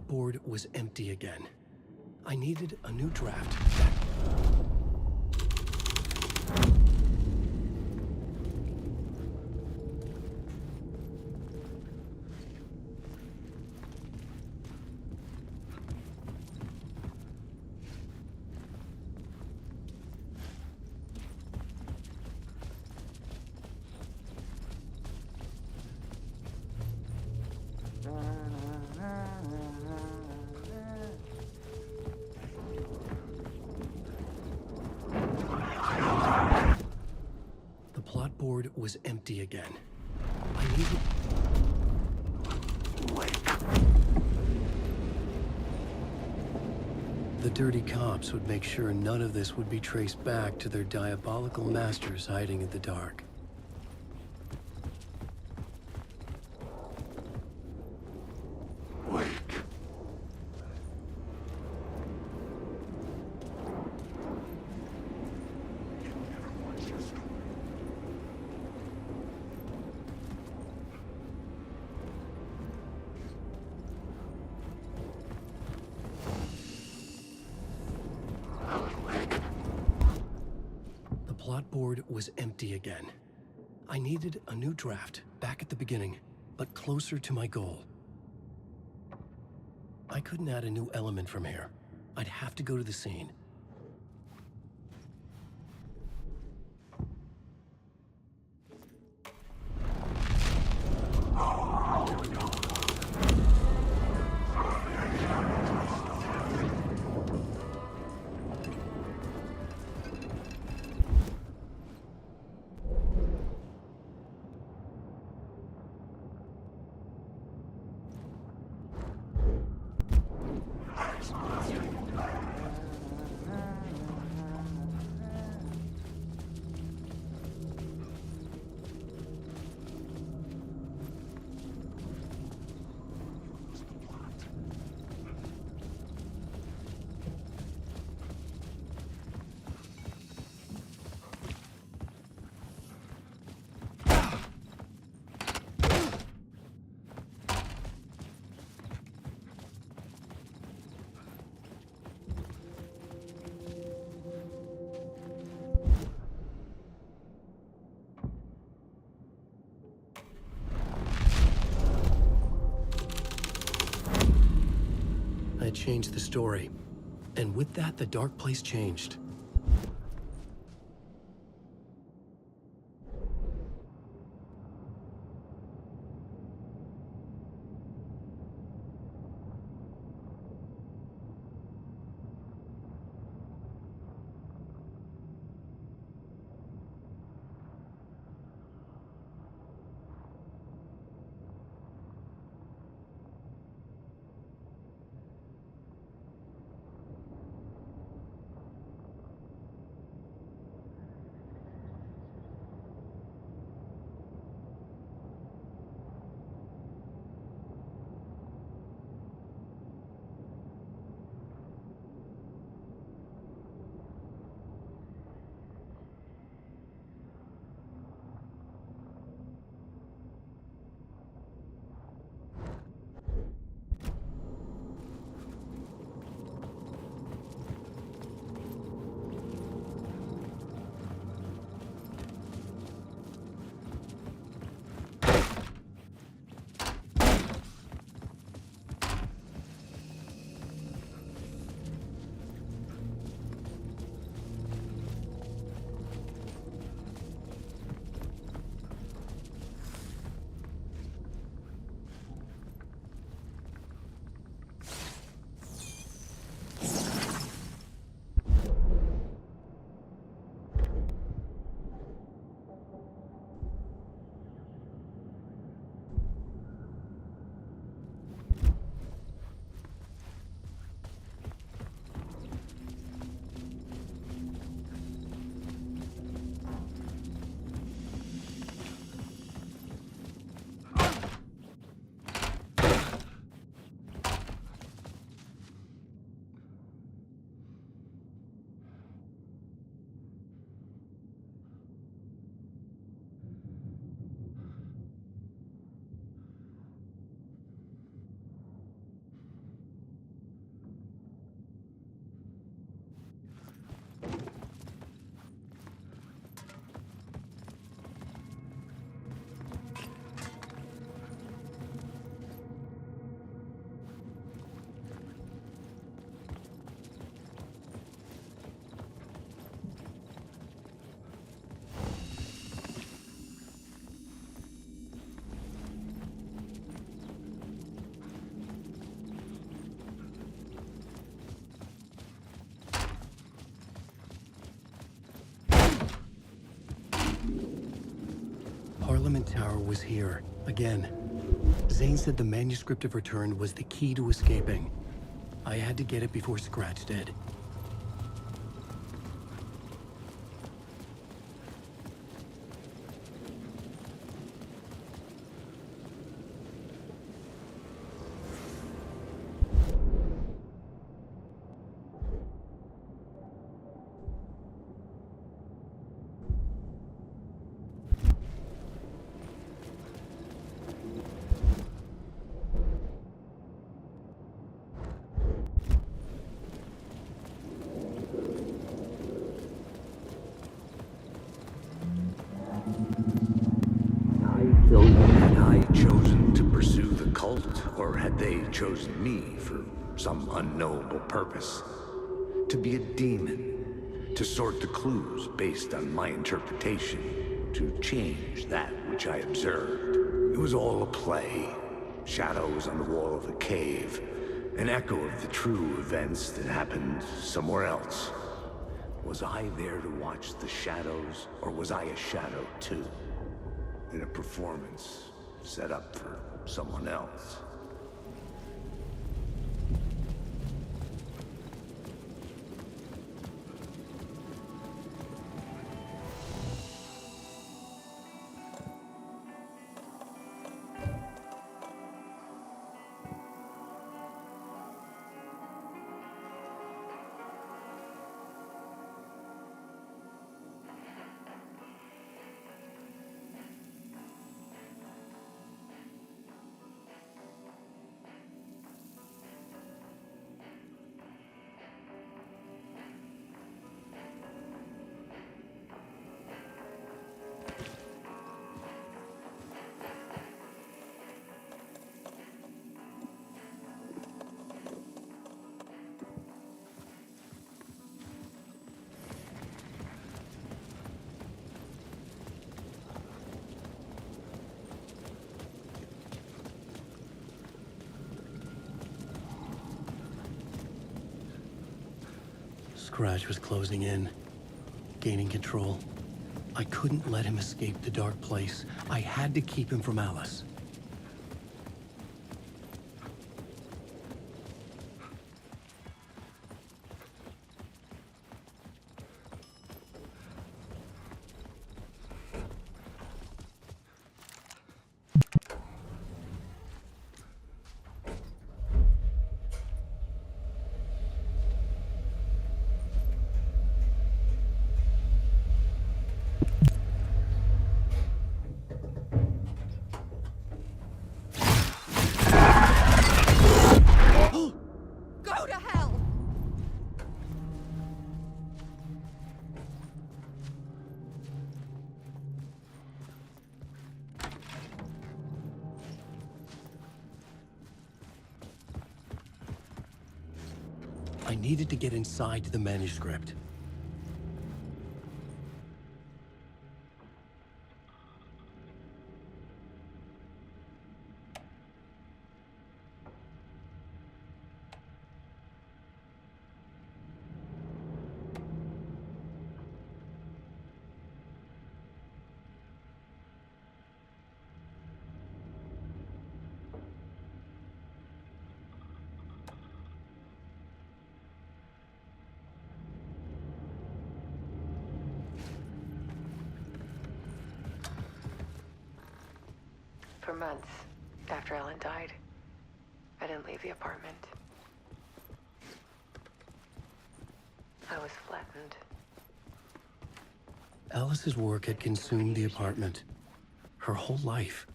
board was empty again. I needed a new draft. The plot board was empty again. I needed... The dirty cops would make sure none of this would be traced back to their diabolical masters hiding in the dark. The plot board was empty again. I needed a new draft, back at the beginning, but closer to my goal. I couldn't add a new element from here. I'd have to go to the scene. I changed the story, and with that, the dark place changed. tower was here, again. Zane said the manuscript of Return was the key to escaping. I had to get it before Scratch did. Had I chosen to pursue the cult, or had they chosen me for some unknowable purpose? To be a demon, to sort the clues based on my interpretation, to change that which I observed. It was all a play. Shadows on the wall of a cave, an echo of the true events that happened somewhere else. Was I there to watch the shadows, or was I a shadow too? In a performance set up for someone else. Scratch was closing in, gaining control. I couldn't let him escape the dark place. I had to keep him from Alice. Go to hell! I needed to get inside the manuscript. For months after Ellen died, I didn't leave the apartment. I was flattened. Alice's work had consumed the apartment. Her whole life.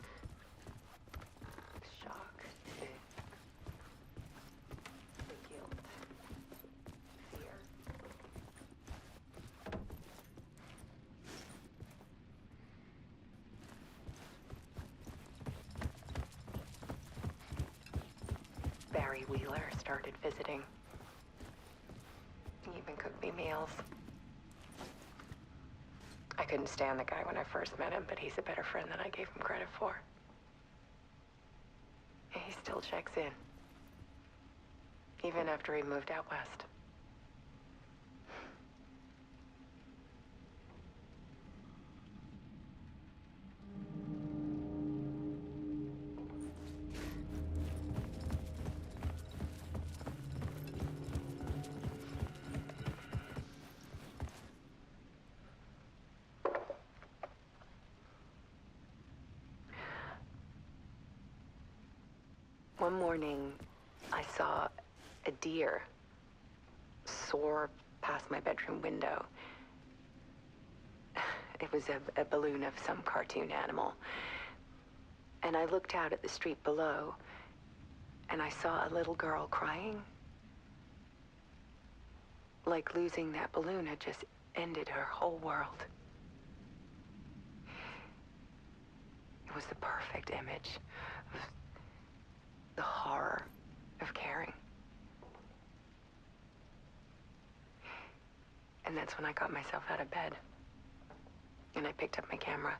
Shock. The guilt. Fear. Barry Wheeler started visiting. He even cooked me meals. I couldn't stand the guy when I first met him, but he's a better friend than I gave him credit for. And he still checks in. Even after he moved out west. One morning, I saw a deer soar past my bedroom window. It was a balloon of some cartoon animal. And I looked out at the street below, and I saw a little girl crying. Like losing that balloon had just ended her whole world. It was the perfect image of the horror of caring. And that's when I got myself out of bed. And I picked up my camera.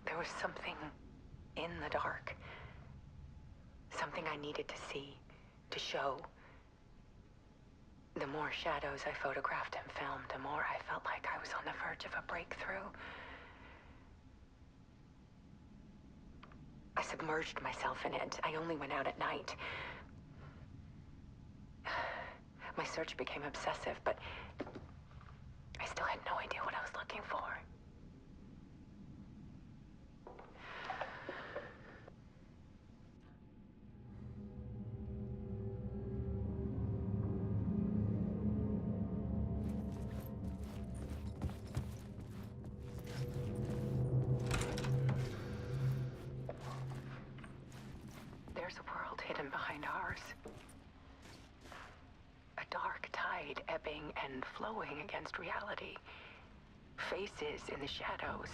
There was something in the dark. Something I needed to see, to show. The more shadows I photographed and filmed, the more I felt like I was on the verge of a breakthrough. I submerged myself in it. I only went out at night. My search became obsessive, but I still had no idea what I was looking for. There's a world hidden behind ours. A dark tide ebbing and flowing against reality. Faces in the shadows.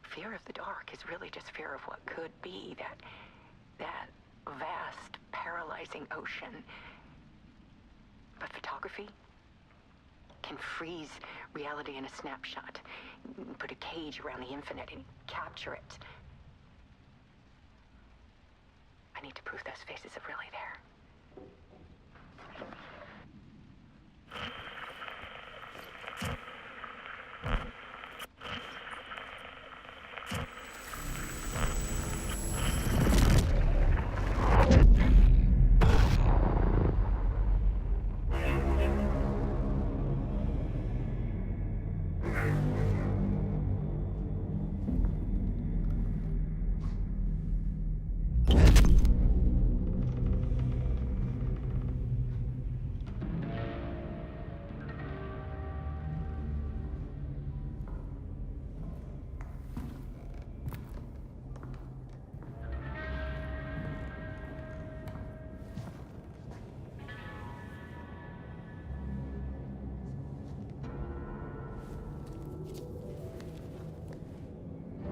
Fear of the dark is really just fear of what could be, that vast, paralyzing ocean. But photography can freeze reality in a snapshot, put a cage around the infinite and capture it. I need to prove those faces are really there.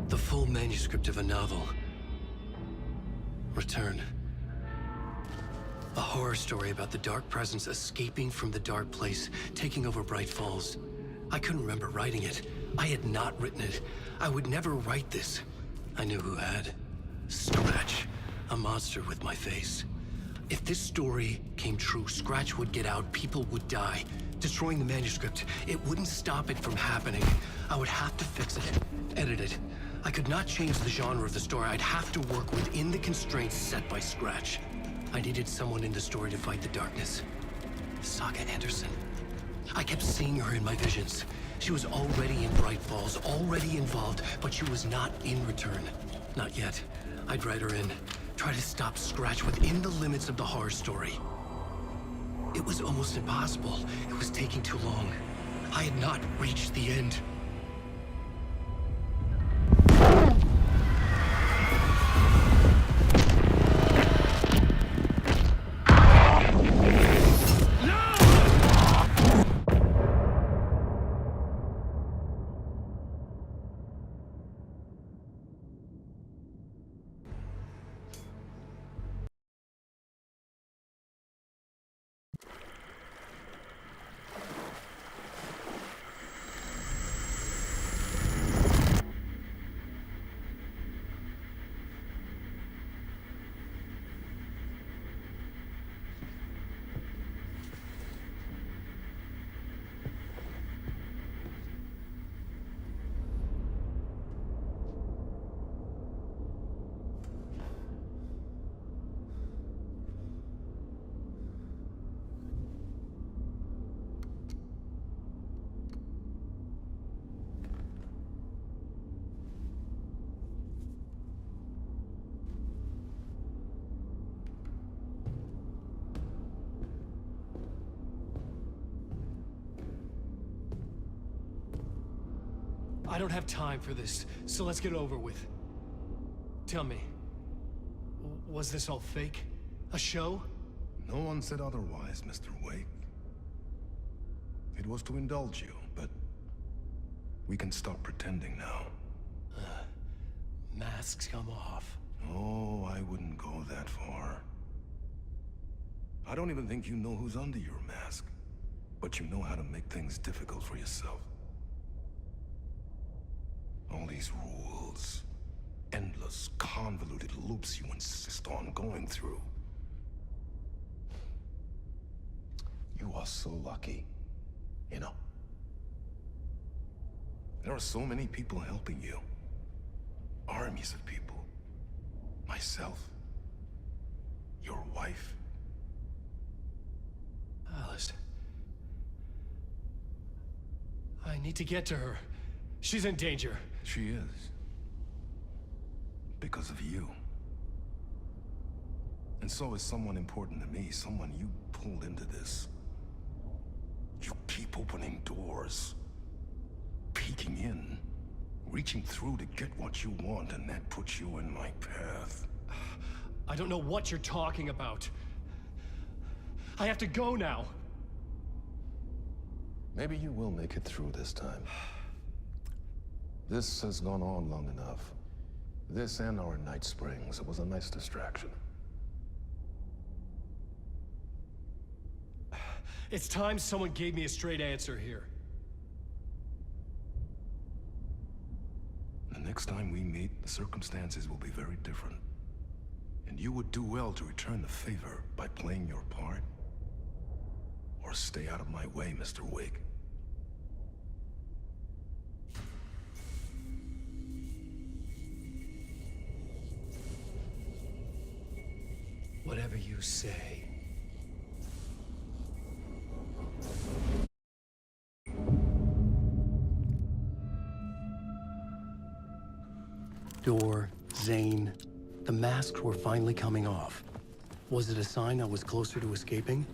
The full manuscript of a novel. Return. A horror story about the dark presence escaping from the dark place, taking over Bright Falls. I couldn't remember writing it. I had not written it. I would never write this. I knew who had. Scratch. A monster with my face. If this story came true, Scratch would get out, people would die. Destroying the manuscript, it wouldn't stop it from happening. I would have to fix it, edit it. I could not change the genre of the story. I'd have to work within the constraints set by Scratch. I needed someone in the story to fight the darkness. Saga Anderson. I kept seeing her in my visions. She was already in Bright Falls, already involved, but she was not in Return. Not yet. I'd write her in. Try to stop Scratch within the limits of the horror story. It was almost impossible. It was taking too long. I had not reached the end. I don't have time for this, so let's get over with. Tell me, was this all fake? A show? No one said otherwise, Mr. Wake. It was to indulge you, but we can stop pretending now. Masks come off. Oh, I wouldn't go that far. I don't even think you know who's under your mask, but you know how to make things difficult for yourself. All these rules, endless, convoluted loops you insist on going through. You are so lucky, you know. There are so many people helping you. Armies of people. Myself. Your wife. Alice. I need to get to her. She's in danger. She is. Because of you. And so is someone important to me, someone you pulled into this. You keep opening doors. Peeking in. Reaching through to get what you want, and that puts you in my path. I don't know what you're talking about. I have to go now. Maybe you will make it through this time. This has gone on long enough. This and our Night Springs. It was a nice distraction. It's time someone gave me a straight answer here. The next time we meet, the circumstances will be very different. And you would do well to return the favor by playing your part. Or stay out of my way, Mr. Wake. Whatever you say. Door, Zane, the masks were finally coming off. Was it a sign I was closer to escaping?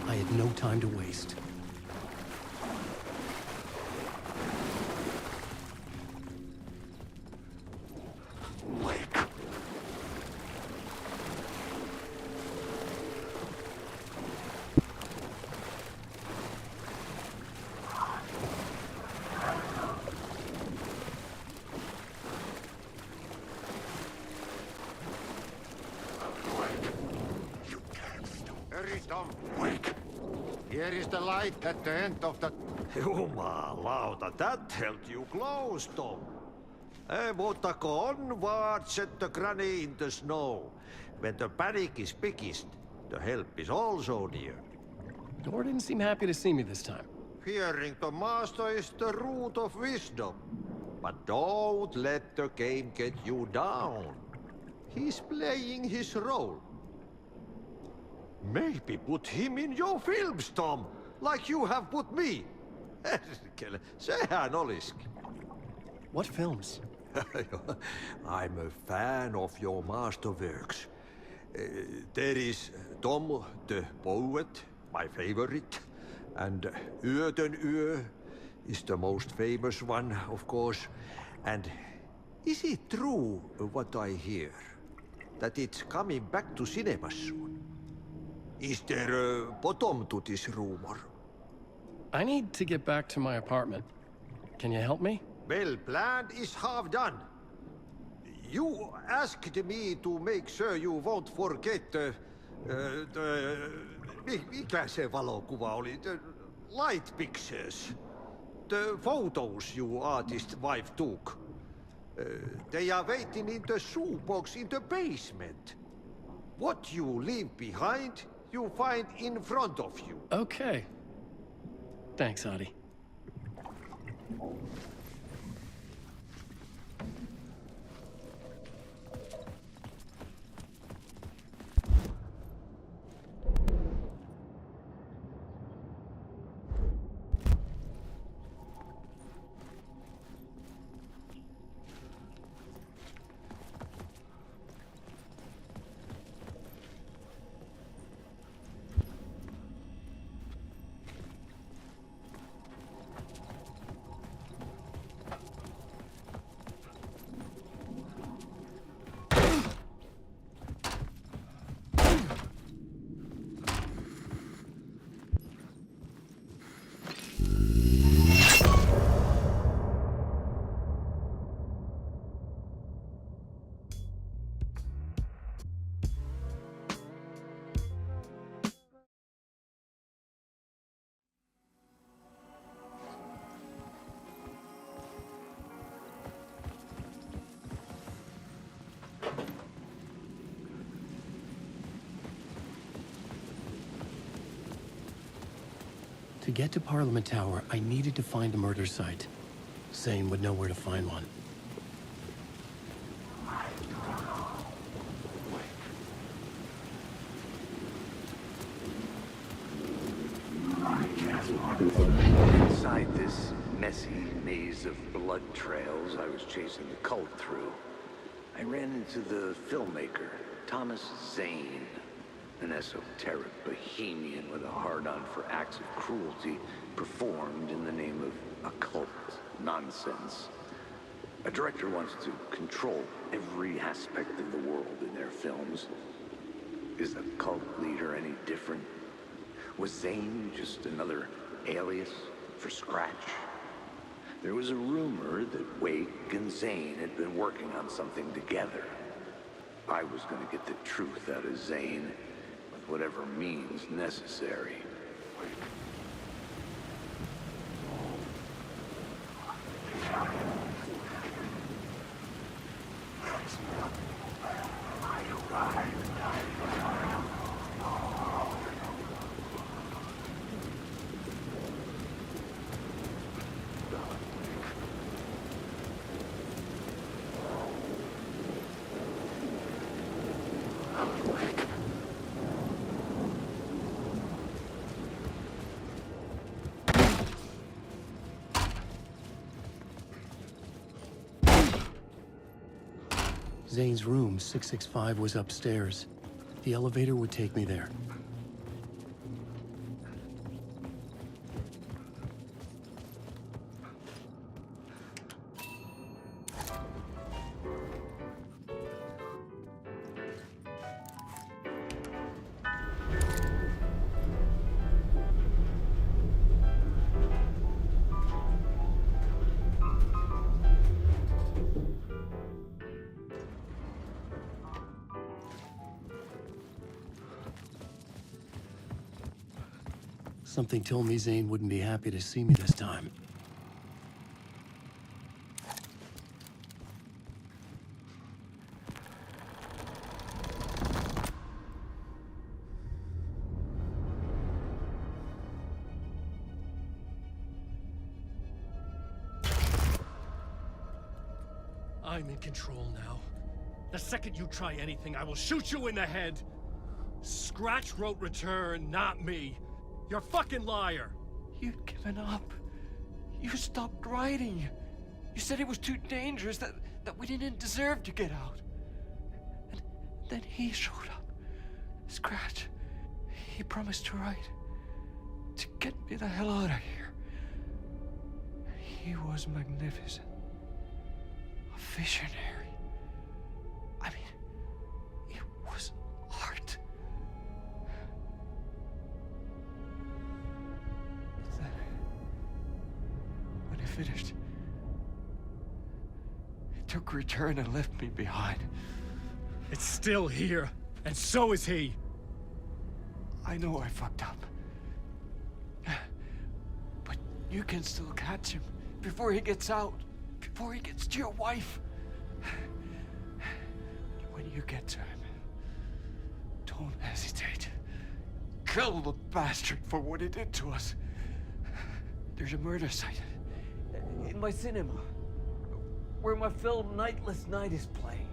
I had no time to waste. Here is the light at the end of the... Jumalauta, that held you close, Tom. Mutta go onward, set the granny in the snow. When the panic is biggest, the help is also near. Door didn't seem happy to see me this time. Fearing the master is the root of wisdom. But don't let the game get you down. He's playing his role. Maybe put him in your films, Tom, like you have put me. Sehän olisikin. What films? I'm a fan of your masterworks. There is Tom the Poet, my favorite, and Yöten Yö is the most famous one, of course. And is it true what I hear, that it's coming back to cinemas soon? Is there a bottom to this rumor? I need to get back to my apartment. Can you help me? Well, planned is half done. You asked me to make sure you won't forget mikä se valokuva oli? The light pictures. The photos your artist wife took. They are waiting in the shoebox in the basement. What you leave behind, you find in front of you. Okay. Thanks, Adi. To get to Parliament Tower, I needed to find a murder site. Zane would know where to find one. Inside this messy maze of blood trails I was chasing the cult through, I ran into the filmmaker, Thomas Zane, an esoteric bohemian with a hard-on for acts of cruelty performed in the name of occult nonsense. A director wants to control every aspect of the world in their films. Is the cult leader any different? Was Zane just another alias for Scratch? There was a rumor that Wake and Zane had been working on something together. I was going to get the truth out of Zane with whatever means necessary. Zane's room, 665, was upstairs. The elevator would take me there. Something told me Zane wouldn't be happy to see me this time. I'm in control now. The second you try anything, I will shoot you in the head. Scratch wrote Return, not me. You're a fucking liar. You'd given up. You stopped writing. You said it was too dangerous, that we didn't deserve to get out. And then he showed up. Scratch. He promised to write. To get me the hell out of here. He was magnificent. A visionary. I mean, it was art. But then, when he finished, he took Return and left me behind. It's still here, and so is he. I know I fucked up. But you can still catch him before he gets out, before he gets to your wife. When you get to him, don't hesitate. Kill the bastard for what he did to us. There's a murder site in my cinema where my film Nightless Night is playing.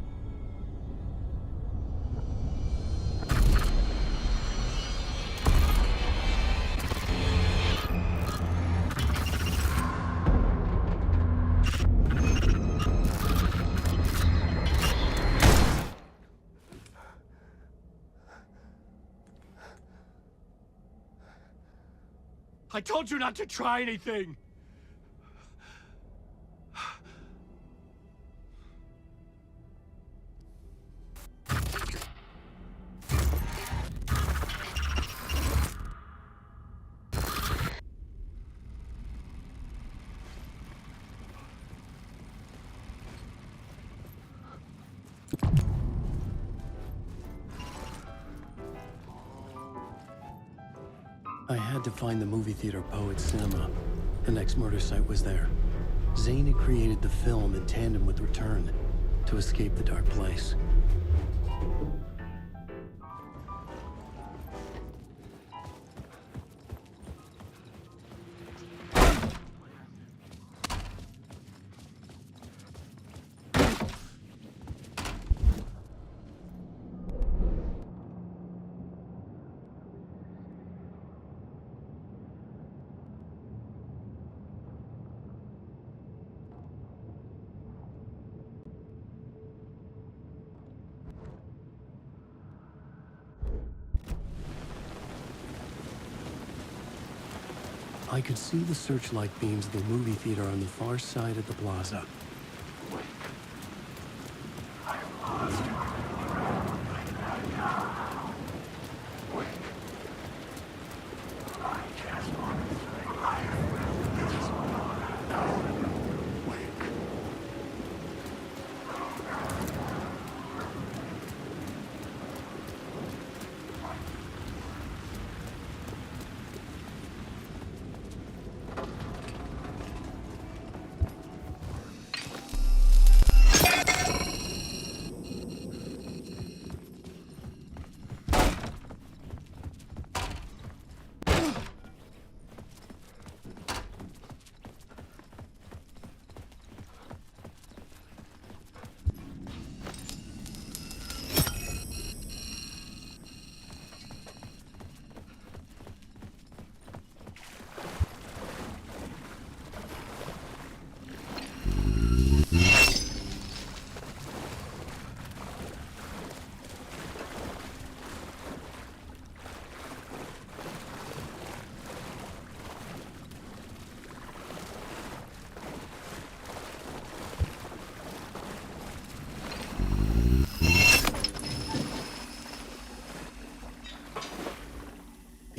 I told you not to try anything! I had to find the movie theater Poet Cinema. The next murder site was there. Zane had created the film in tandem with Return to escape the dark place. I could see the searchlight beams of the movie theater on the far side of the plaza.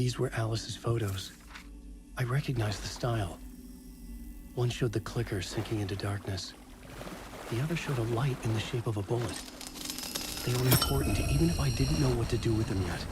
These were Alice's photos. I recognized the style. One showed the clicker sinking into darkness. The other showed a light in the shape of a bullet. They were important, even if I didn't know what to do with them yet.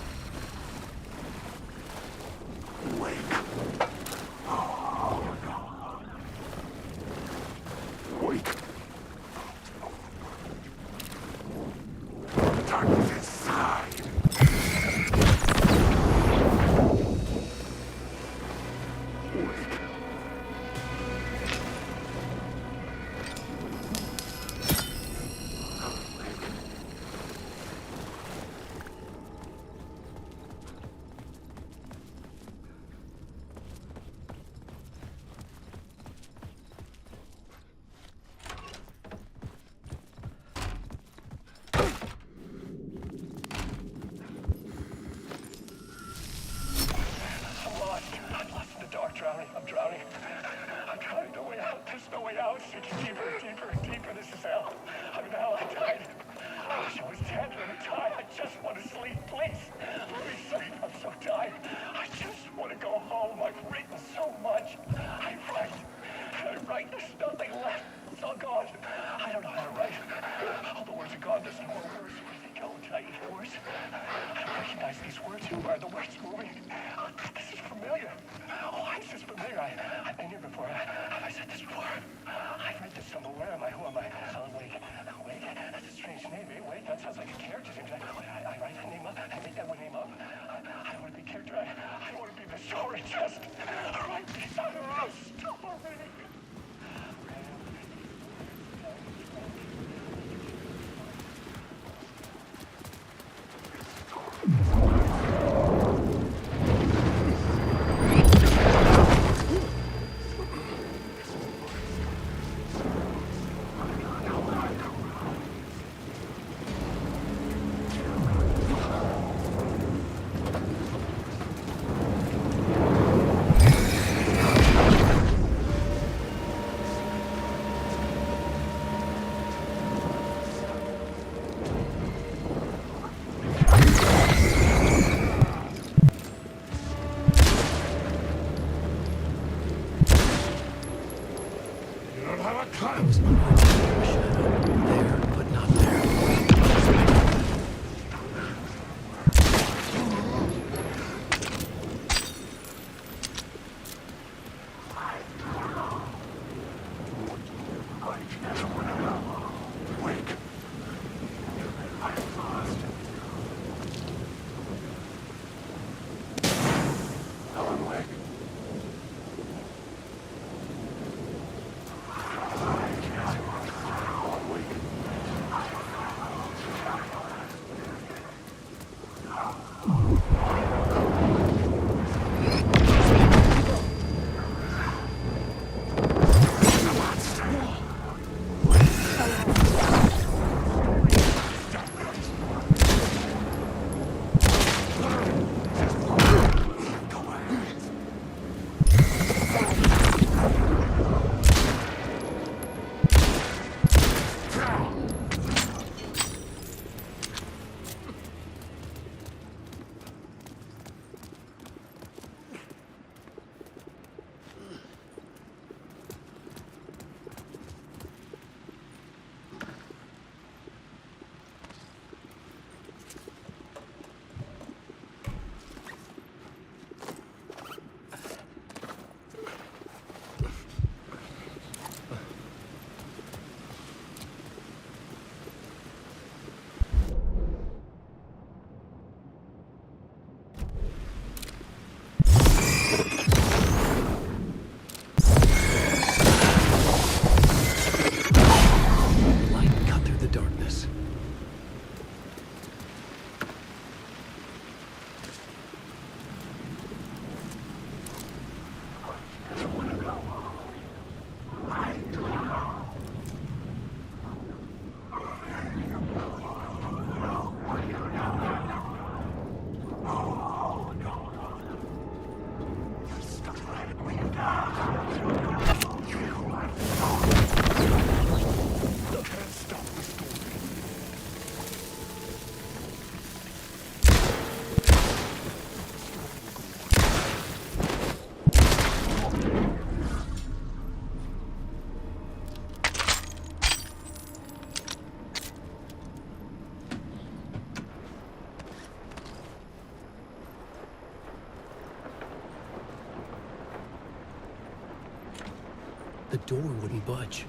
The door wouldn't budge.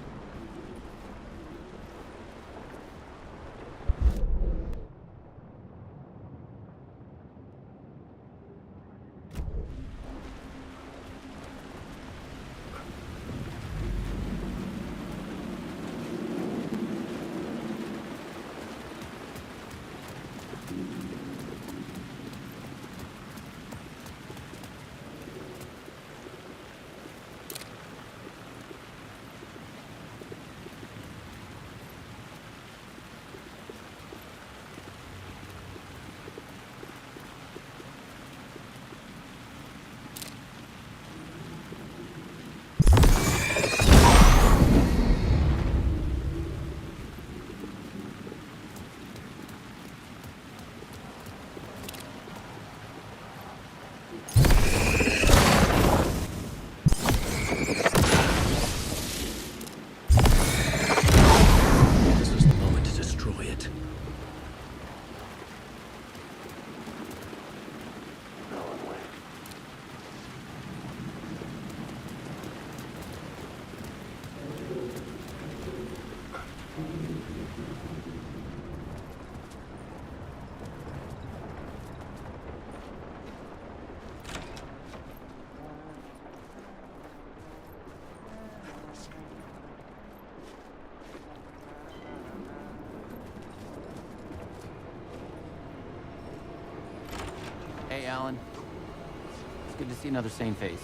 This was the moment to destroy it. Hey, Alan. It's good to see another sane face.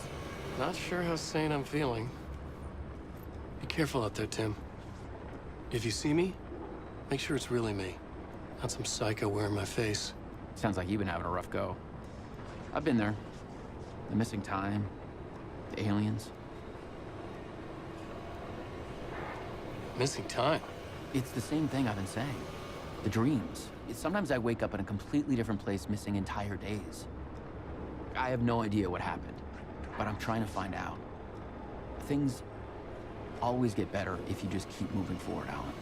Not sure how sane I'm feeling. Be careful out there, Tim. If you see me, make sure it's really me, not some psycho wearing my face. Sounds like you've been having a rough go. I've been there. The missing time, the aliens. Missing time? It's the same thing I've been saying. The dreams. Sometimes I wake up in a completely different place, missing entire days. I have no idea what happened, but I'm trying to find out. Things always get better if you just keep moving forward, Alan.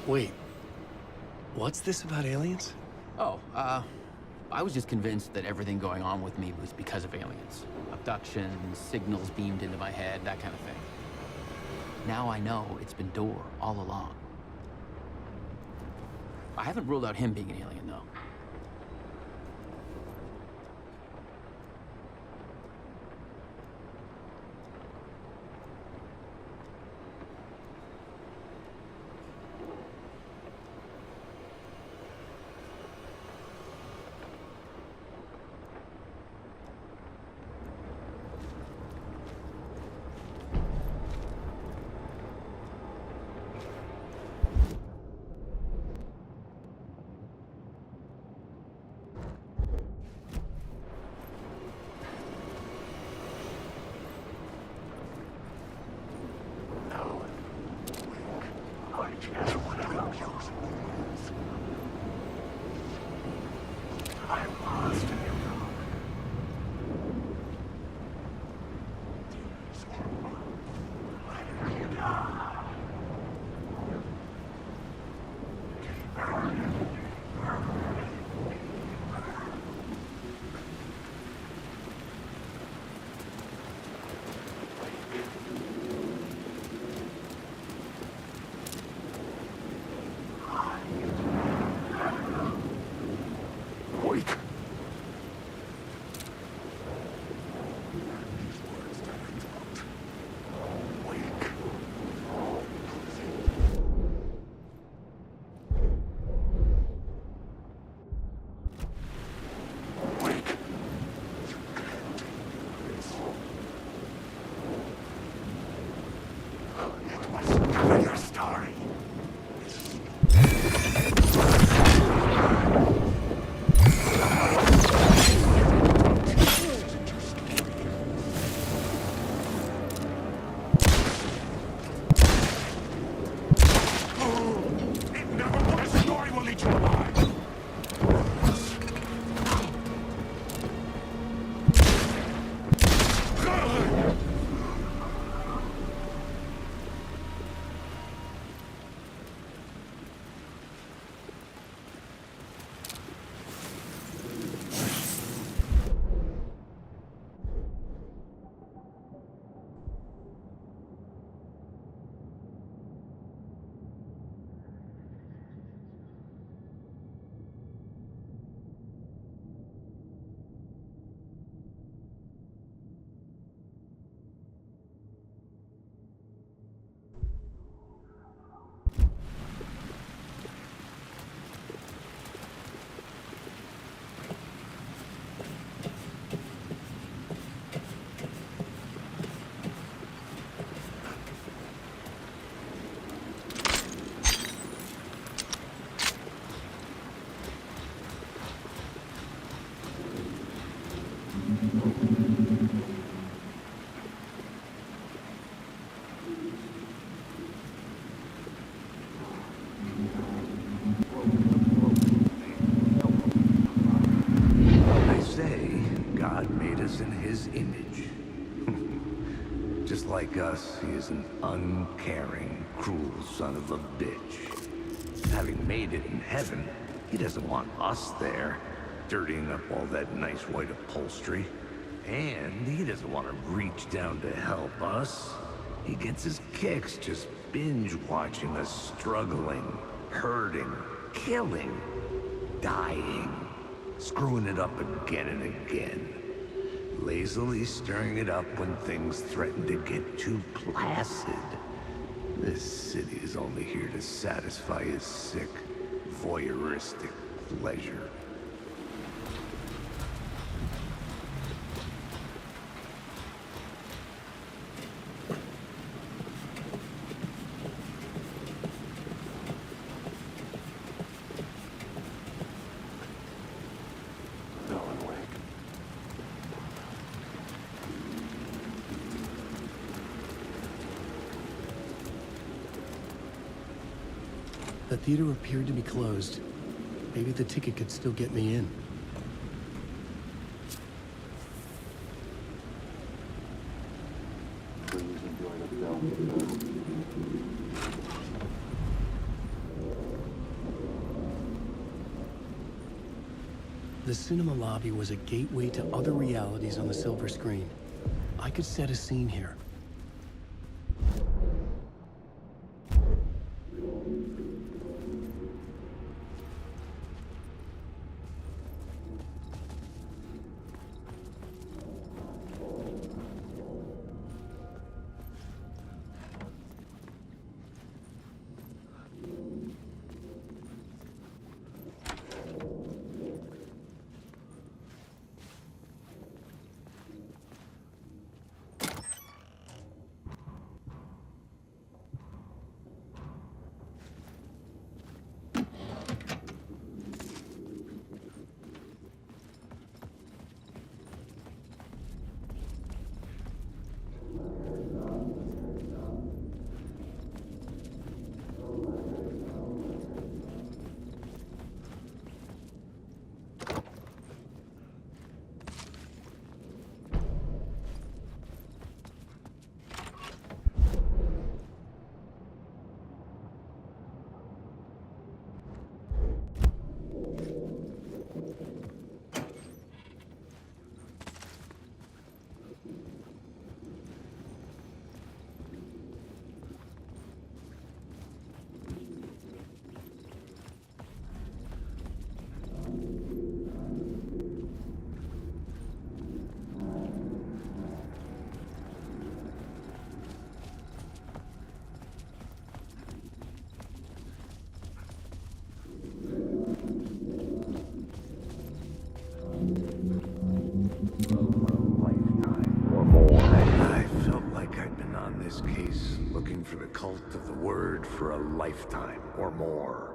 Wait, what's this about aliens? Oh, I was just convinced that everything going on with me was because of aliens. Abductions, signals beamed into my head, that kind of thing. Now I know it's been Door all along. I haven't ruled out him being an alien, though. Just like us, he is an uncaring, cruel son of a bitch. Having made it in heaven, he doesn't want us there, dirtying up all that nice white upholstery. And he doesn't want to reach down to help us. He gets his kicks just binge-watching us struggling, hurting, killing, dying, screwing it up again and again. Lazily stirring it up when things threaten to get too placid. This city is only here to satisfy his sick, voyeuristic pleasure. The theater appeared to be closed. Maybe the ticket could still get me in. The cinema lobby was a gateway to other realities on the silver screen. I could set a scene here. For the cult of the word for a lifetime or more.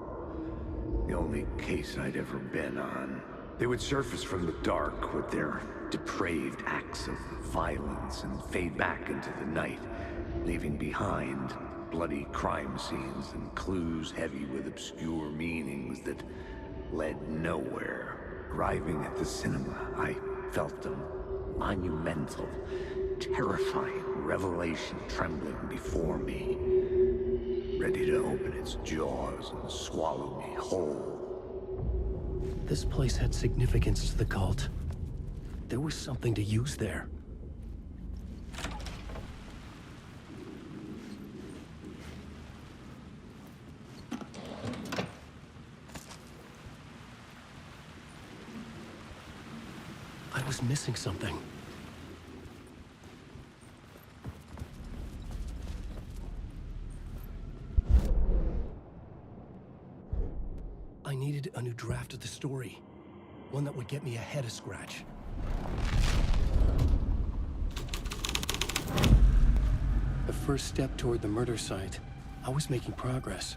The only case I'd ever been on. They would surface from the dark with their depraved acts of violence and fade back into the night, leaving behind bloody crime scenes and clues heavy with obscure meanings that led nowhere. Arriving at the cinema, I felt a monumental, terrifying revelation trembling before me, ready to open its jaws and swallow me whole. This place had significance to the cult. There was something to use there. I was missing something. I needed a new draft of the story. One that would get me ahead of Scratch. The first step toward the murder site. I was making progress.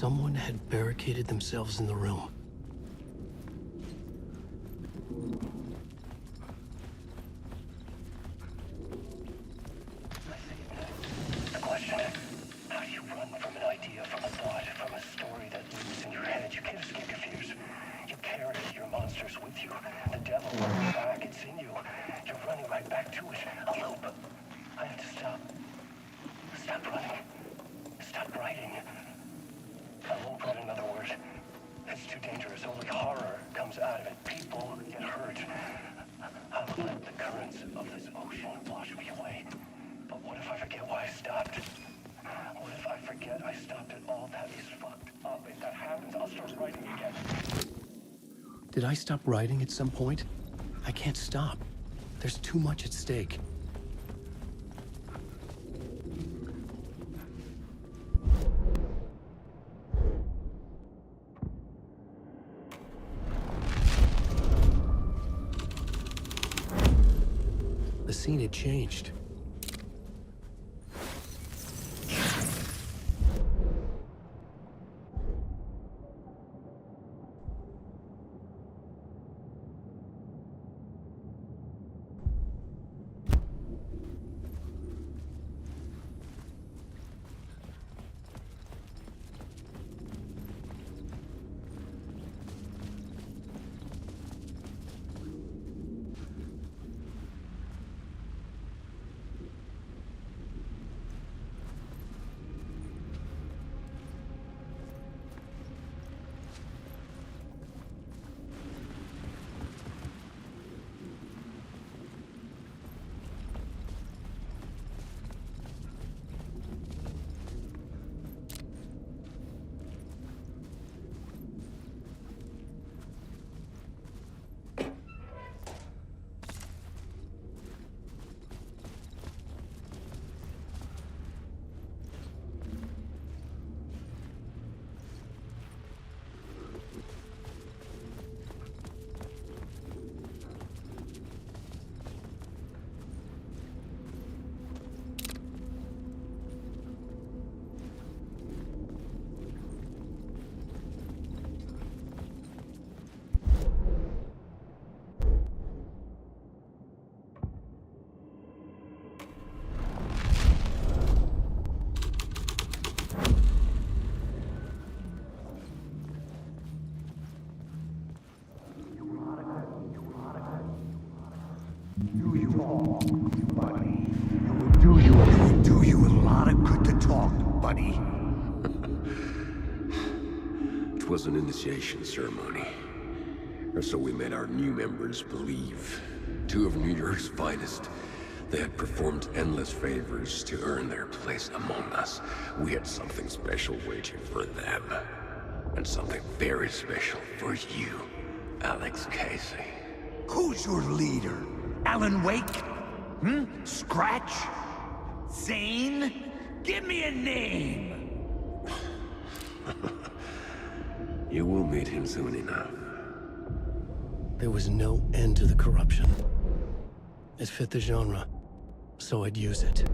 Someone had barricaded themselves in the room. The question, how do you run from an idea, from a thought, from a story that lives in your head? You can't escape your fears. You carry your monsters with you. The devil lurks back, it's in you. You're running right back to it. A loop. I have to stop. Stop running. Stop writing. I won't put another word. It's too dangerous. Only horror comes out of it. People get hurt. I'll let the currents of this ocean wash me away. But what if I forget why I stopped? What if I forget I stopped at all? That is fucked up. If that happens, I'll start writing again. Did I stop writing at some point? I can't stop. There's too much at stake. The scene had changed. Do you a lot of good to talk, buddy. It was an initiation ceremony. Or so we made our new members believe. Two of New York's finest. They had performed endless favors to earn their place among us. We had something special waiting for them. And something very special for you, Alex Casey. Who's your leader? Alan Wake? Scratch? Zane? Give me a name! You will meet him soon enough. There was no end to the corruption. It fit the genre, so I'd use it.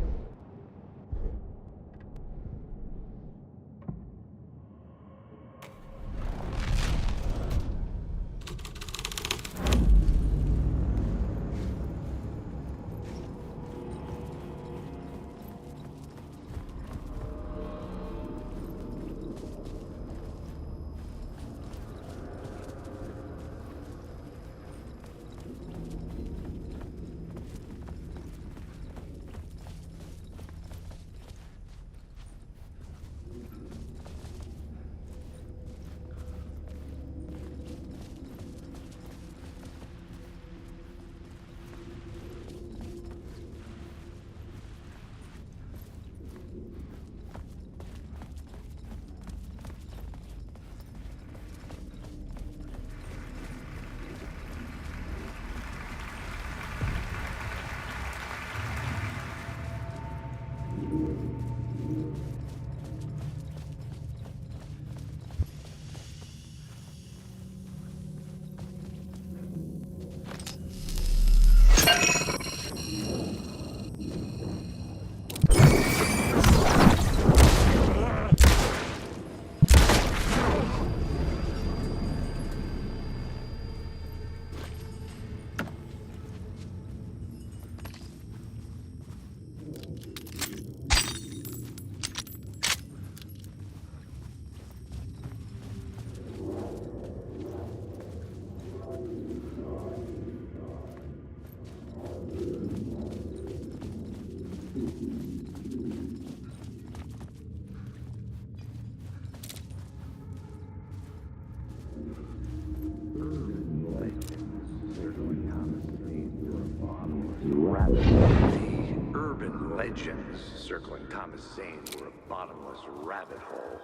legends circling Thomas Zane were a bottomless rabbit hole.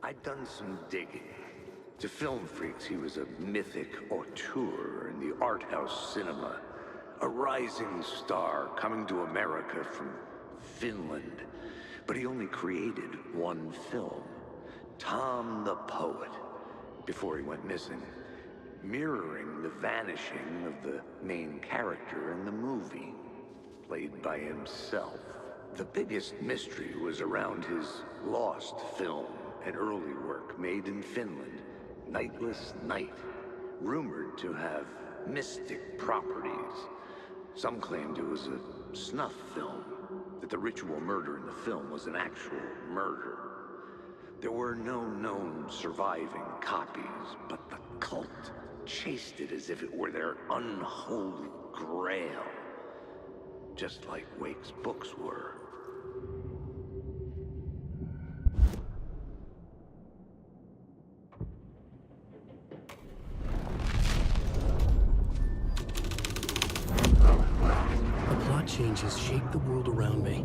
I'd done some digging. To film freaks, he was a mythic auteur in the art house cinema. A rising star coming to America from Finland. But he only created one film, Tom the Poet, before he went missing, mirroring the vanishing of the main character in the movie, played by himself. The biggest mystery was around his lost film, an early work made in Finland, Nightless Night, rumored to have mystic properties. Some claimed it was a snuff film, that the ritual murder in the film was an actual murder. There were no known surviving copies, but the cult chased it as if it were their unholy grail, just like Wake's books were. The plot changes shape the world around me.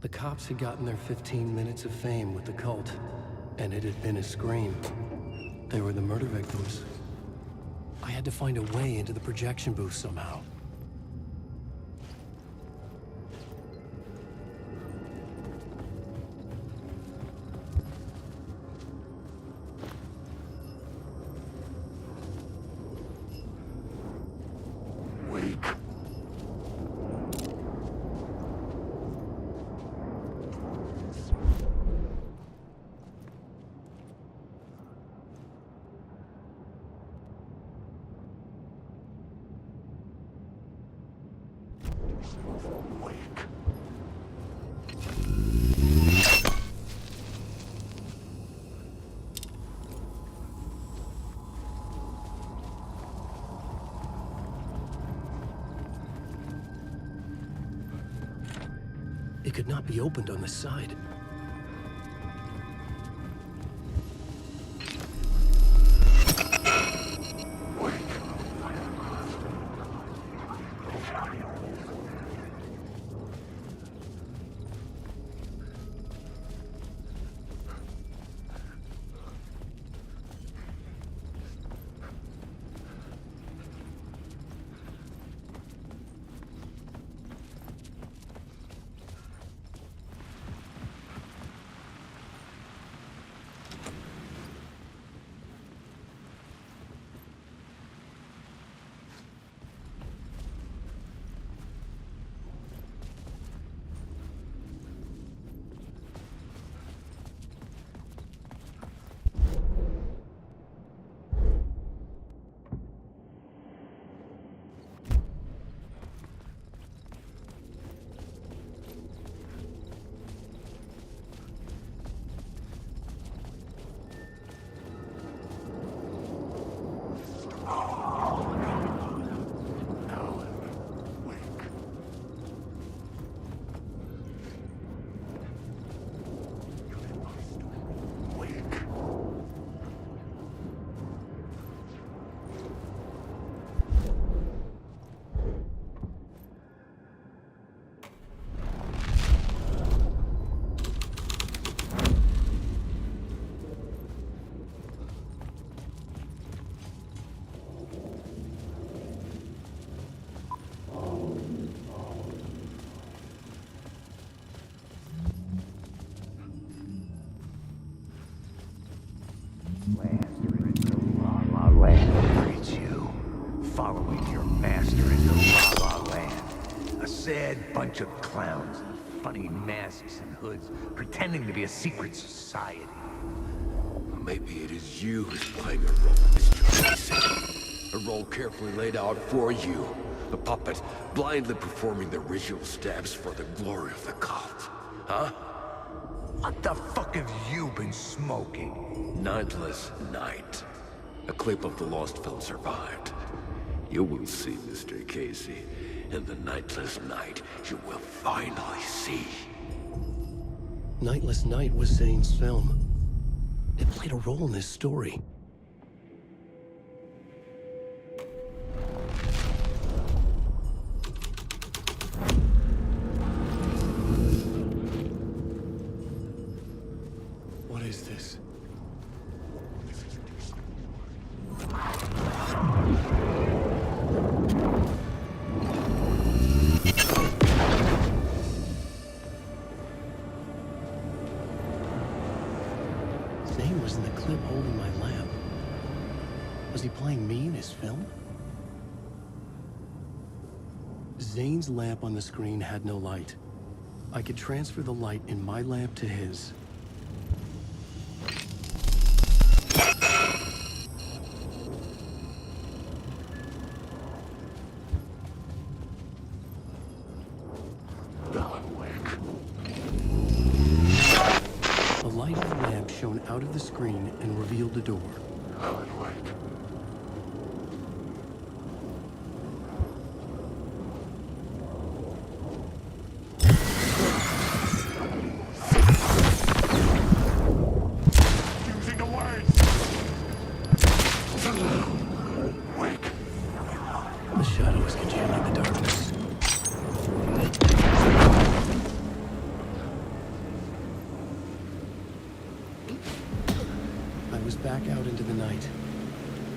The cops had gotten their 15 minutes of fame with the cult, and it had been a scream. They were the murder victims. I had to find a way into the projection booth somehow. It could not be opened on the side. sad bunch of clowns in funny masks and hoods, pretending to be a secret society. Maybe it is you who's playing a role, Mr. Casey. A role carefully laid out for you. A puppet, blindly performing the ritual steps for the glory of the cult. Huh? What the fuck have you been smoking? Nightless Night. A clip of the lost film survived. You will see, Mr. Casey. In the Nightless Night, you will finally see. Nightless Night was Zane's film. It played a role in this story. What is this? Zane was in the clip holding my lamp. Was he playing me in his film? Zane's lamp on the screen had no light. I could transfer the light in my lamp to his. The light of the lamp shone out of the screen and revealed the door. Using the words! The shadow was congealing the darkness. I was back out into the night.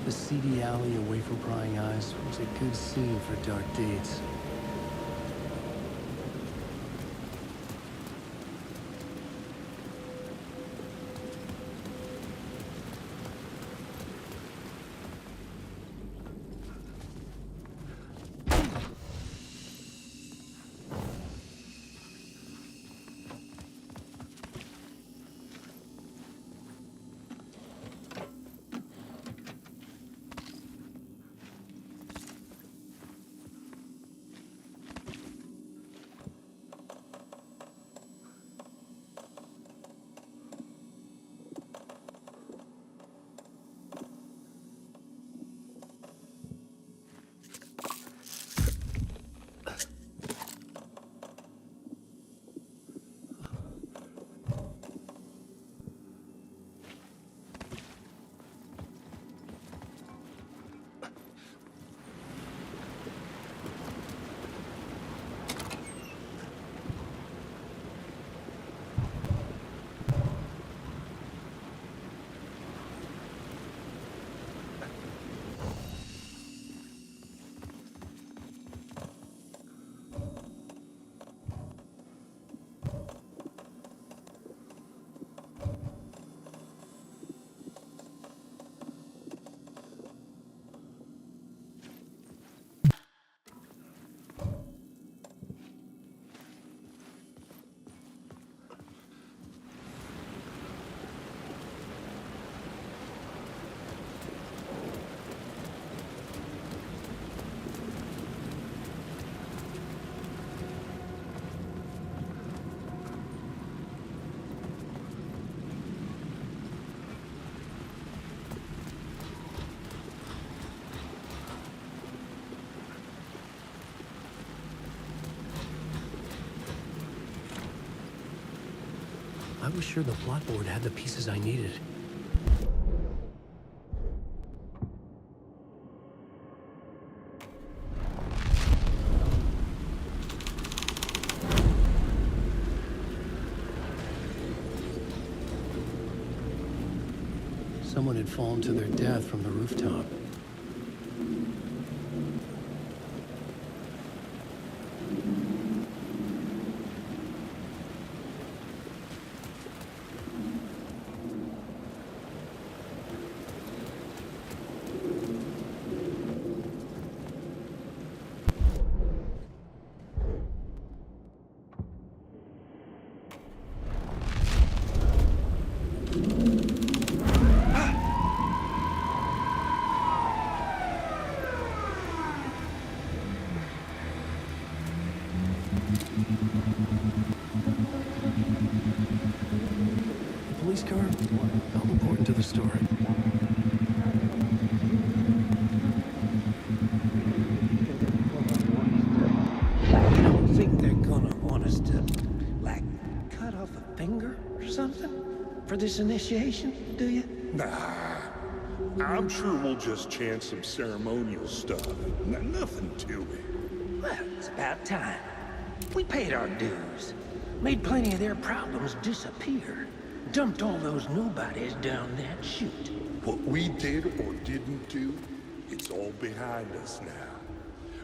The seedy alley away from prying eyes was a good scene for dark deeds. I was sure the plot board had the pieces I needed. Someone had fallen to their death from the rooftop. The police car? How important to the story? You don't think they're gonna want us to, like, cut off a finger or something? For this initiation, do you? Nah. I'm sure we'll just chant some ceremonial stuff. Nothing to it. Well, it's about time. We paid our dues. Made plenty of their problems disappear. Dumped all those nobodies down that chute. What we did or didn't do, it's all behind us now.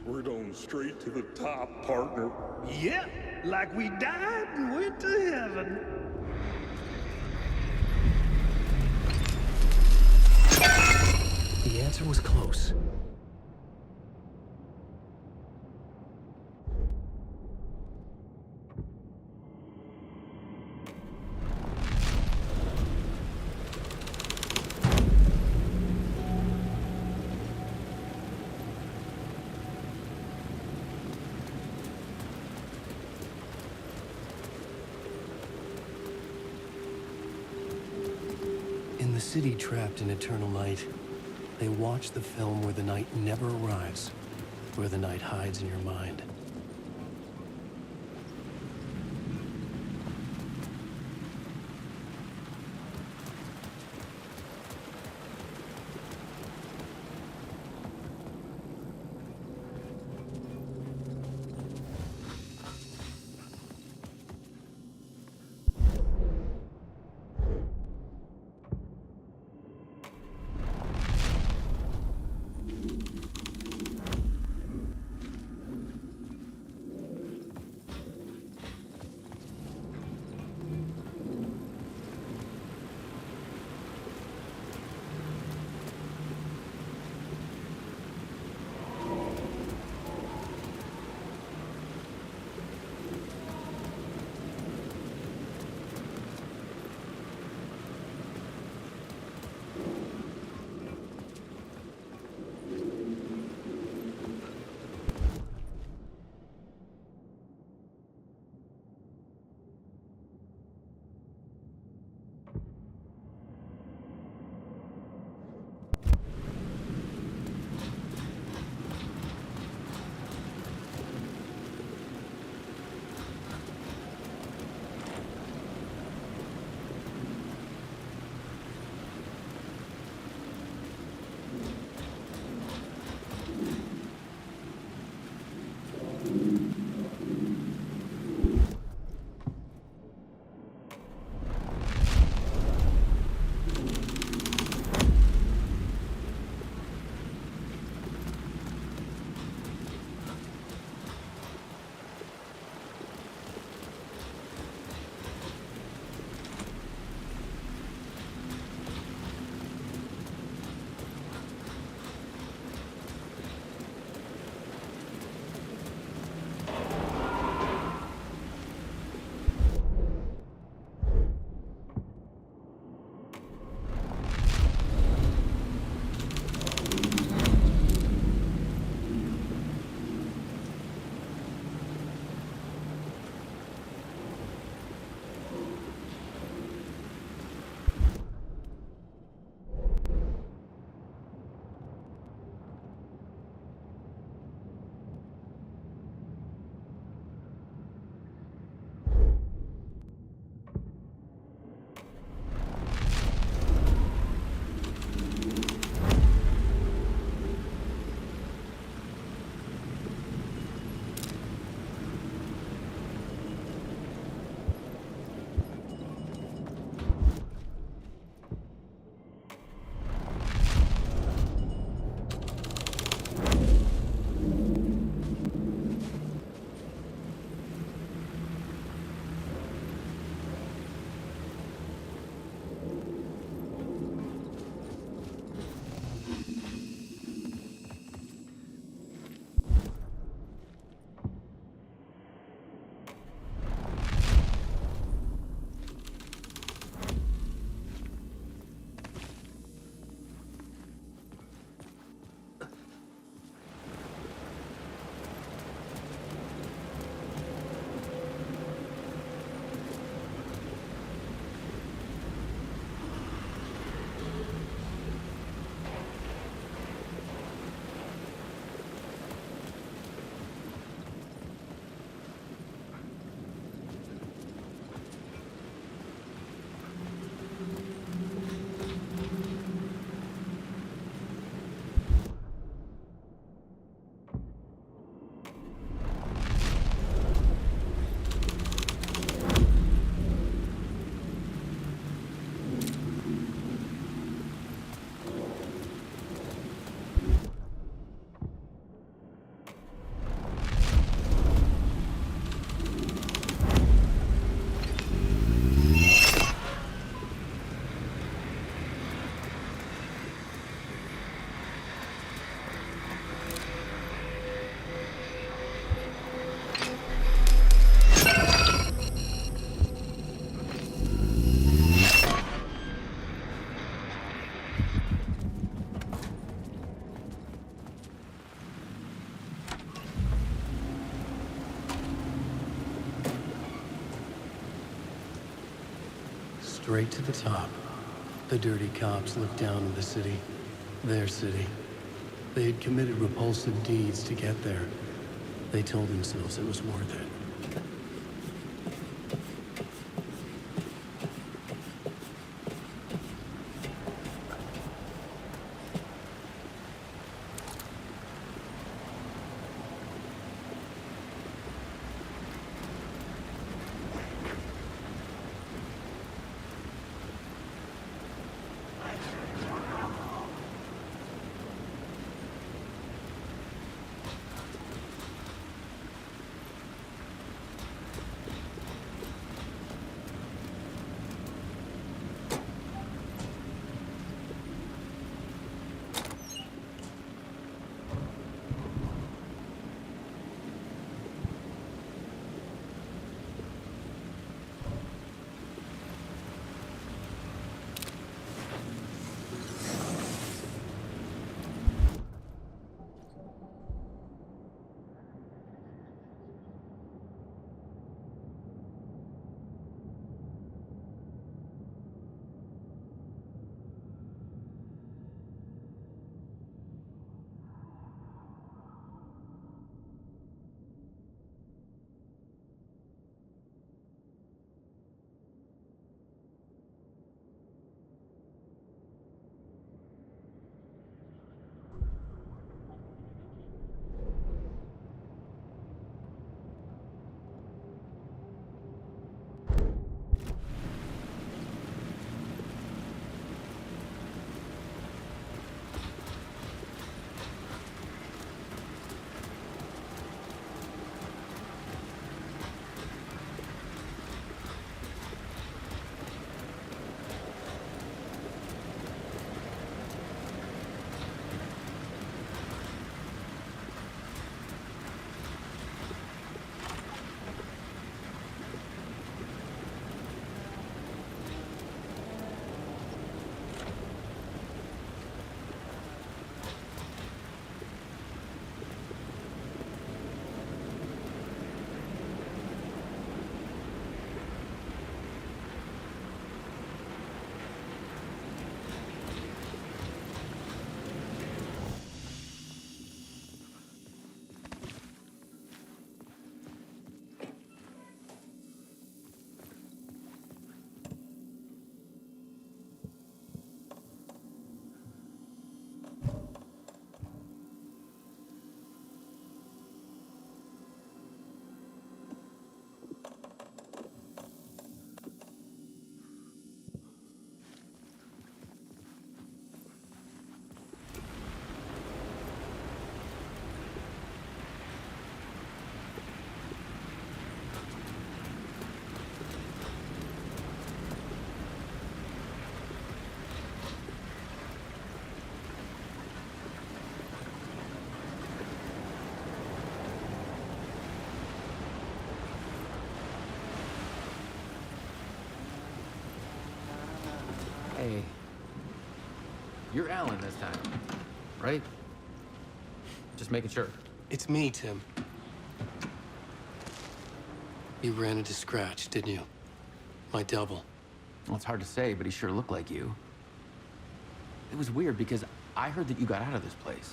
We're going straight to the top, partner. Yep, like we died and went to heaven. The answer was close. In the city trapped in eternal night, they watch the film where the night never arrives, where the night hides in your mind. straight to the top. The dirty cops looked down on the city. Their city. They had committed repulsive deeds to get there. They told themselves it was worth it. Hey. You're Alan this time, right? Just making sure. It's me, Tim. You ran into Scratch, didn't you? My double. Well, it's hard to say, but he sure looked like you. It was weird because I heard that you got out of this place.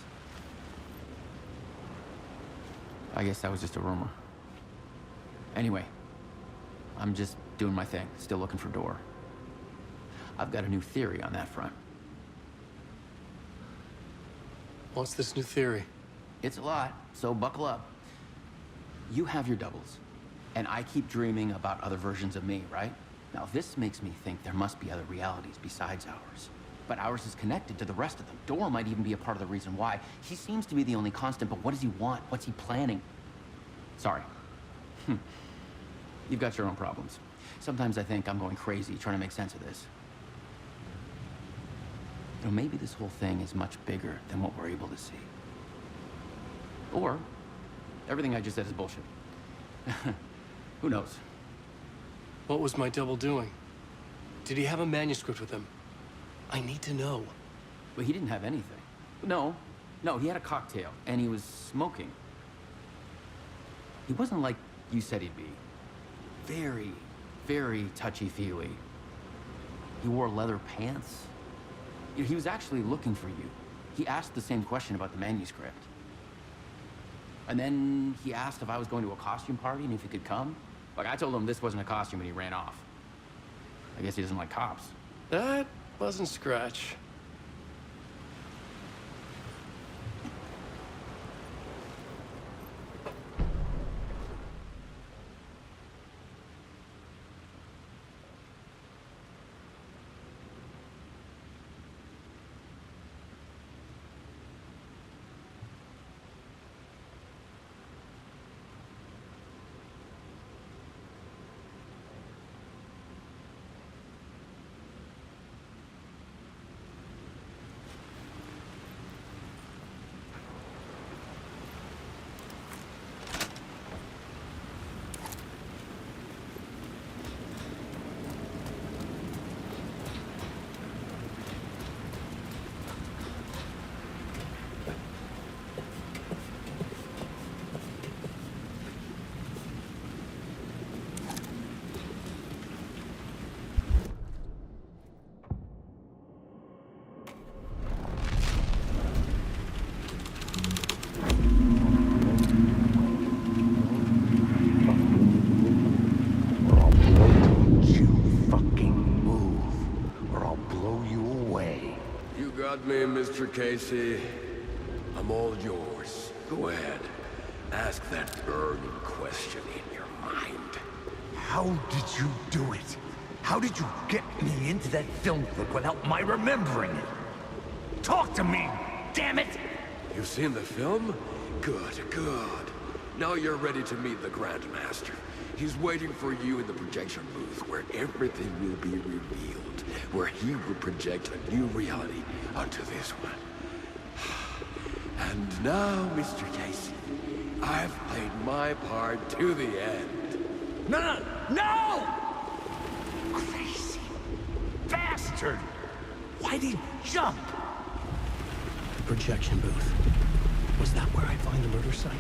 I guess that was just a rumor. Anyway, I'm just doing my thing, still looking for Door. I've got a new theory on that front. What's this new theory? It's a lot, so buckle up. You have your doubles, and I keep dreaming about other versions of me, right? Now, this makes me think there must be other realities besides ours. But ours is connected to the rest of them. Door might even be a part of the reason why. He seems to be the only constant, but what does he want? What's he planning? Sorry. You've got your own problems. Sometimes I think I'm going crazy trying to make sense of this. You know, maybe this whole thing is much bigger than what we're able to see. Or, everything I just said is bullshit. Who knows? What was my double doing? Did he have a manuscript with him? I need to know. Well, he didn't have anything. No, he had a cocktail, and he was smoking. He wasn't like you said he'd be. Very, very touchy-feely. He wore leather pants. He was actually looking for you. He asked the same question about the manuscript. And then he asked if I was going to a costume party and if he could come. Like, I told him this wasn't a costume and he ran off. I guess he doesn't like cops. That wasn't Scratch. Me, Mr. Casey. I'm all yours. Go ahead. Ask that burning question in your mind. How did you do it? How did you get me into that film clip without my remembering it? Talk to me, damn it! You've seen the film? Good, good. Now you're ready to meet the Grandmaster. He's waiting for you in the projection booth where everything will be revealed, where he will project a new reality onto this one. And now, Mr. Casey, I've played my part to the end. No! Crazy bastard! Why did he jump? Projection booth. Was that where I'd find the murder site?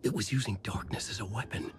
It was using darkness as a weapon.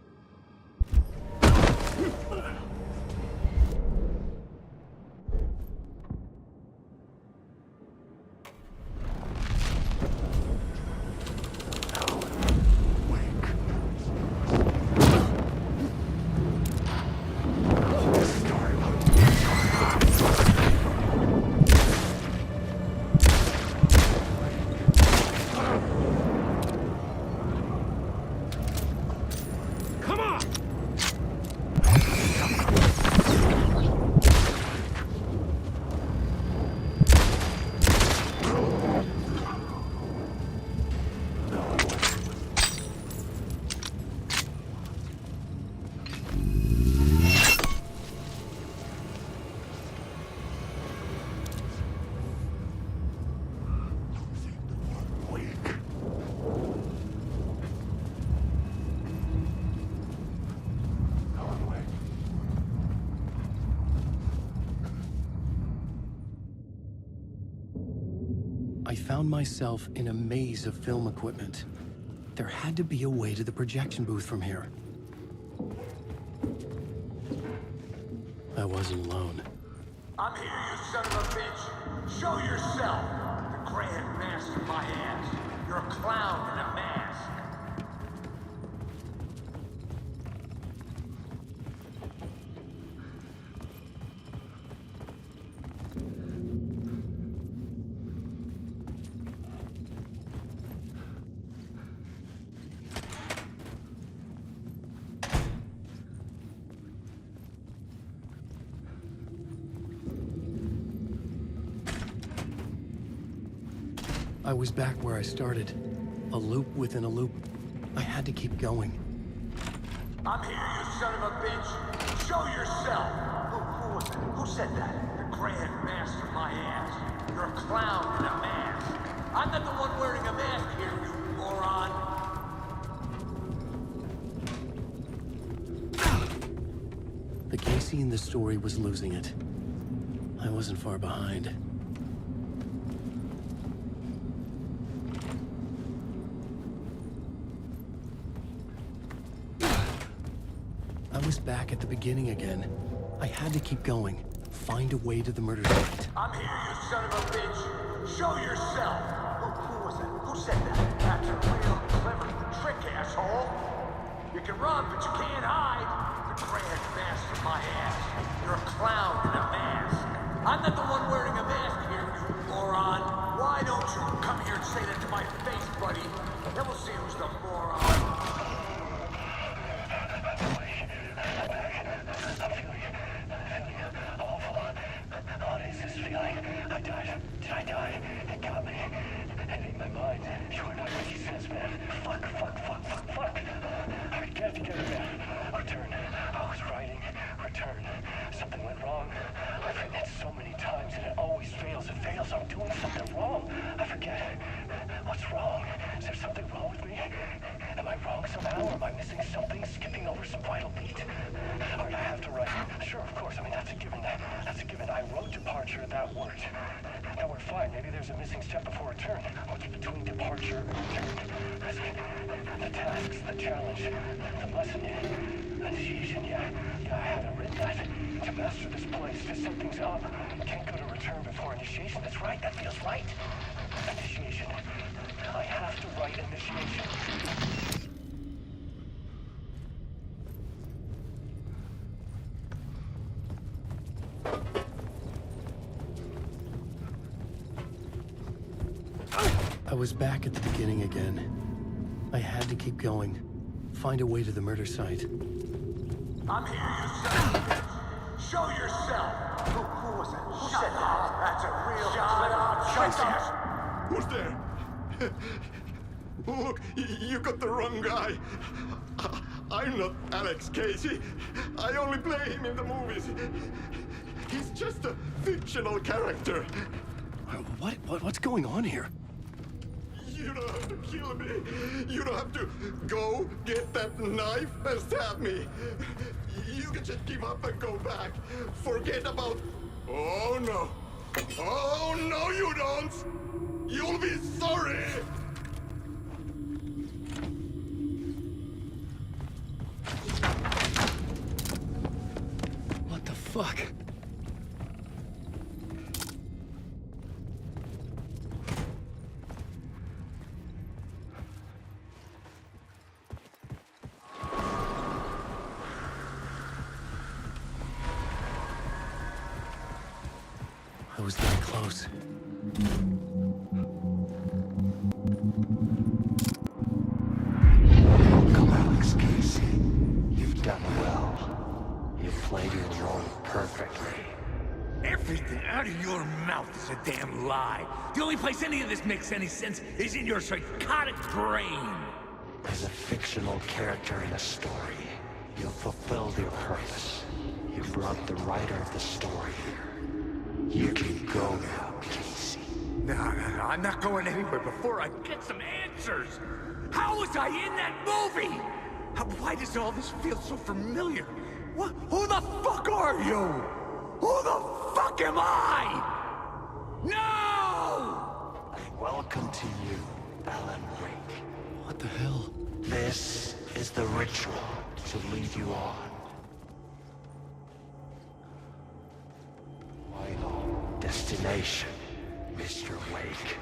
I found myself in a maze of film equipment. There had to be a way to the projection booth from here. I wasn't alone. I'm here, you son of a bitch. Show yourself. The Grand Master, my ass. You're a clown in a mask. I was back where I started. A loop within a loop. I had to keep going. I'm here, you son of a bitch. Show yourself. Who was it? Who said that? The Grand Master, my ass. You're a clown in a mask. I'm not the one wearing a mask here, you moron. The Casey in the story was losing it. I wasn't far behind. I was back at the beginning again. I had to keep going. Find a way to the murder site. I'm here, you son of a bitch. Show yourself. Who was it? Who said that? That's a real clever trick, asshole. You can run, but you can't hide. The Grand Master, my ass. You're a clown in a mask. I'm not the one wearing a mask here, you moron. Why don't you come here and say that to my face, buddy? Then we'll see who's the moron. I died. Did I die? It got me. It ate my mind. You are not making sense, man. Fuck. Alright, get it, man. Return. I was writing. Return. Something went wrong. I've written it so many times and it always fails. It fails. I'm doing something wrong. I forget. What's wrong? Is there something wrong with me? Am I wrong somehow? Or am I missing something? Skipping over some vital beat? Alright, I have to write. Sure, of course. I mean, that's a given. That's a given. I wrote departure. That worked. Now we're fine. Maybe there's a missing step before return. What's between departure and return? The tasks, the challenge, the lesson, initiation, yeah, I haven't written that. To master this place, to set things up, can't go to return before initiation. That's right, that feels right. Initiation. I have to write initiation. I was back at the beginning again. I had to keep going. Find a way to the murder site. I'm here, you son of a bitch. Show yourself. Who was it? Who said that? That's a real Who's there? Look, you got the wrong guy. I'm not Alex Casey. I only play him in the movies. He's just a fictional character. What's going on here? You don't have to kill me. You don't have to go get that knife and stab me. You can just give up and go back. Forget about... Oh, no. Oh, no, you don't. You'll be sorry. I was getting close. Come, Alex Casey. You've done well. You've played your role perfectly. Everything out of your mouth is a damn lie. The only place any of this makes any sense is in your psychotic brain. As a fictional character in a story, you fulfilled your purpose. You brought the writer of the story here. You can go now, Casey. No, I'm not going anywhere before I get some answers. How was I in that movie? Why does all this feel so familiar? What? Who the fuck are you? Who the fuck am I? No! Welcome to you, Alan Wake. What the hell? This is the ritual to lead you on. Final destination, Mr. Wake.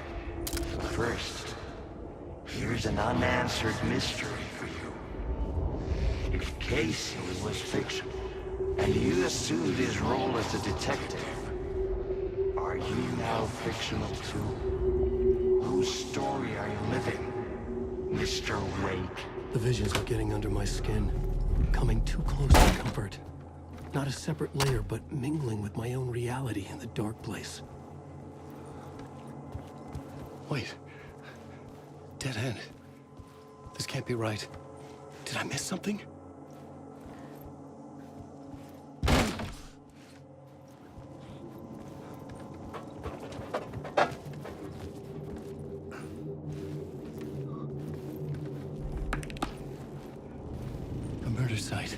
But first, here's an unanswered mystery for you. If Casey was fictional, and you assumed his role as a detective, are you now fictional too? Whose story are you living, Mr. Wake? The visions are getting under my skin. Coming too close to comfort. Not a separate layer, but mingling with my own reality in the dark place. Wait. Dead end. This can't be right. Did I miss something? A murder site.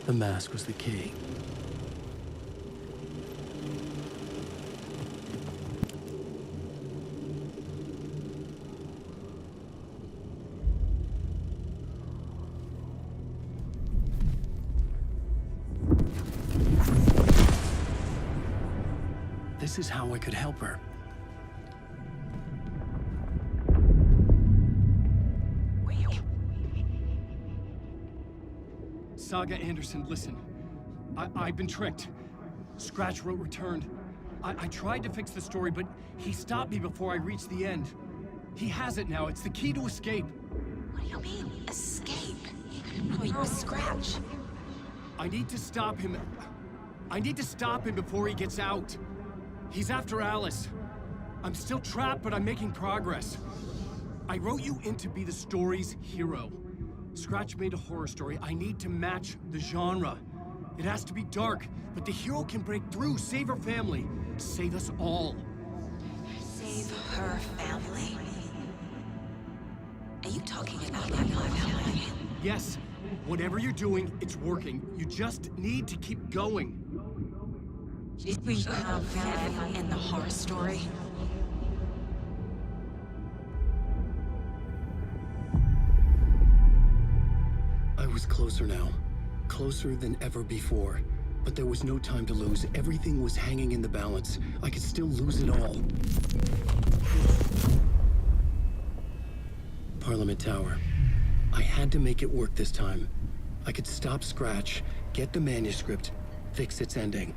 The mask was the key. This is how I could help her. Saga Anderson, listen. I've been tricked. Scratch wrote returned. I tried to fix the story, but he stopped me before I reached the end. He has it now. It's the key to escape. What do you mean, escape? Wait, Scratch. I need to stop him. I need to stop him before he gets out. He's after Alice. I'm still trapped, but I'm making progress. I wrote you in to be the story's hero. Scratch made a horror story. I need to match the genre. It has to be dark, but the hero can break through, save her family, save us all. Save her family? Are you talking about my family? Yes. Whatever you're doing, it's working. You just need to keep going. Did we have family in the horror story? I was closer now. Closer than ever before. But there was no time to lose. Everything was hanging in the balance. I could still lose it all. Parliament Tower. I had to make it work this time. I could stop Scratch, get the manuscript, fix its ending.